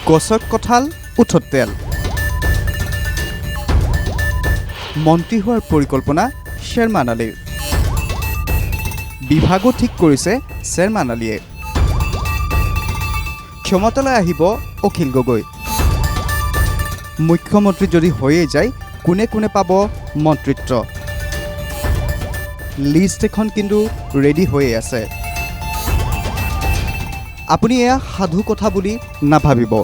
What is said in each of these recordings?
গছত কঁঠাল উঠত তেল মন্ত্ৰী হোৱাৰ পৰিকল্পনা শ্বেৰমান আলীৰ বিভাগো ঠিক কৰিছে শ্বেৰমান আলীয়ে ক্ষমতালৈ আহিব অখিল গগৈ মুখ্যমন্ত্ৰী যদি হৈয়ে যায় কোনে কোনে পাব মন্ত্ৰিত্ব লিষ্ট এখন কিন্তু ৰেডি হৈয়ে আছে আপুনি এয়া সাধু কথা বুলি নাভাবিব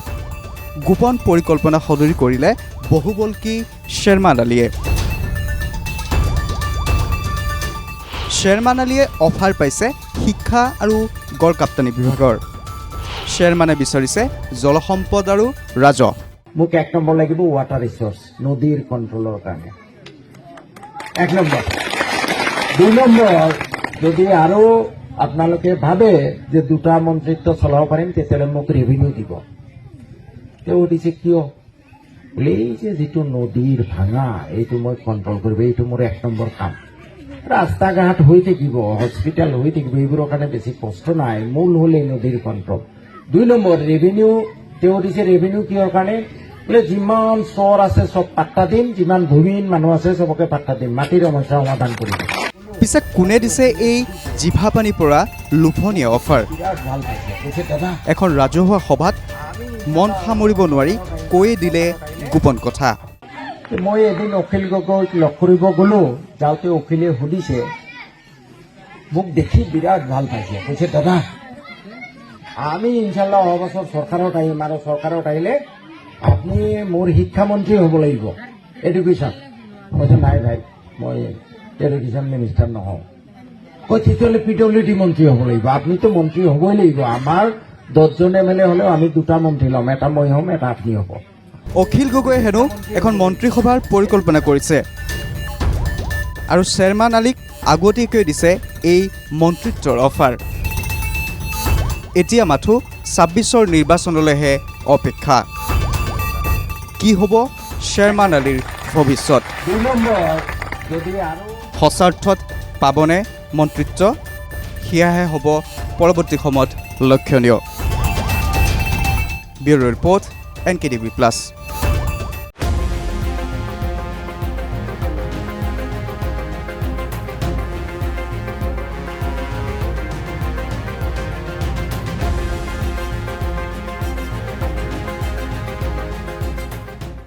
গোপন পৰিকল্পনা সদৰি কৰিলে বহুবল্কী শ্বেৰমান আলীয়ে শ্বেৰমান আলীয়ে অফাৰ পাইছে শিক্ষা আৰু গড় কাপ্তানি বিভাগৰ শ্বেৰমানে বিচাৰিছে জলসম্পদ আৰু ৰাজহ মোক 1 নম্বৰ লাগিব ওয়াটাৰ ৰিসোৰ্স নদীৰ কন্ট্ৰোলৰ কাৰণে 1 নম্বৰ 2 নম্বৰ যদি আৰু আপোনালোকে ভাবে যে দুটা মন্ত্ৰিত্ব চলাব পাৰিম তেতিয়ালে মোক ৰেভিনিউ দিব তেও দিছে কিয় এই যে যেটো নদীৰ ভাঙা এইটো মই কন্ট্ৰোল কৰিব এইটো মোৰ 1 নম্বৰ কাম ৰাস্তা ঘাট হৈ থাকিব হস্পিটাল হৈ থাকিব এইবোৰৰ কাৰণে বেছি কষ্ট নাই মূল হ'ল এই নদীৰ কন্ট্ৰোল 2 নম্বৰ ৰেভিনিউ তেও দিছে ৰেভিনিউ কিয়ৰ কাৰণে বোলে যিমান চৰ আছে সব পাট্টা দিম যিমান ভূমিহীন মানুহ আছে সবকে পাট্টা দিম মাটিৰ সমস্যা সমাধান কৰিম পিছে কোনে দিছে এই জিভা পানী পৰা লোভনীয় অফাৰ এখন ৰাজহুৱা সভাত মন সামৰিব নোৱাৰি কৈয়ে দিলে গোপন কথা মই এদিন অখিল গগৈক লগ কৰিব গলো যাওঁতে অখিলে সুধিছে মোক দেখি বিৰাট ভাল পাইছে কৈছে দাদা আমি ইনশাআল্লাহ অহা বছৰ চৰকাৰত আহিম আৰু চৰকাৰত আহিলে আপনি মোৰ শিক্ষামন্ত্ৰী হ'ব লাগিব এডুকেশ্যন কৈছে নাই ভাই মই এডুকেশ্যন মিনিষ্টাৰ নহওঁ কৈছে তেতিয়াহ'লে পিডব্লিউডি মন্ত্ৰী হ'ব লাগিব আপুনিতো মন্ত্ৰী হ'বই লাগিব আমাৰ 10 জন এমএলএ হ'লেও আমি দুটা মন্ত্ৰী ল'ম এটা মই হ'ম এটা আপুনি হ'ব অখিল গগৈয়ে হেনো এখন মন্ত্ৰীসভাৰ পৰিকল্পনা কৰিছে আৰু শ্বেৰমান আলীক আগতীয়াকৈ দিছে এই মন্ত্ৰিত্বৰ অফাৰ এতিয়া মাথো 26ৰ নিৰ্বাচনলৈহে অপেক্ষা কি হ'ব শ্বেৰমান আলীৰ ভৱিষ্যত সঁচাৰ্থত পাবনে মন্ত্ৰিত্ব সেয়াহে হ'ব পৰৱৰ্তী সময়ত লক্ষণীয় ব্যুৰ ৰিপৰ্ট NKTV+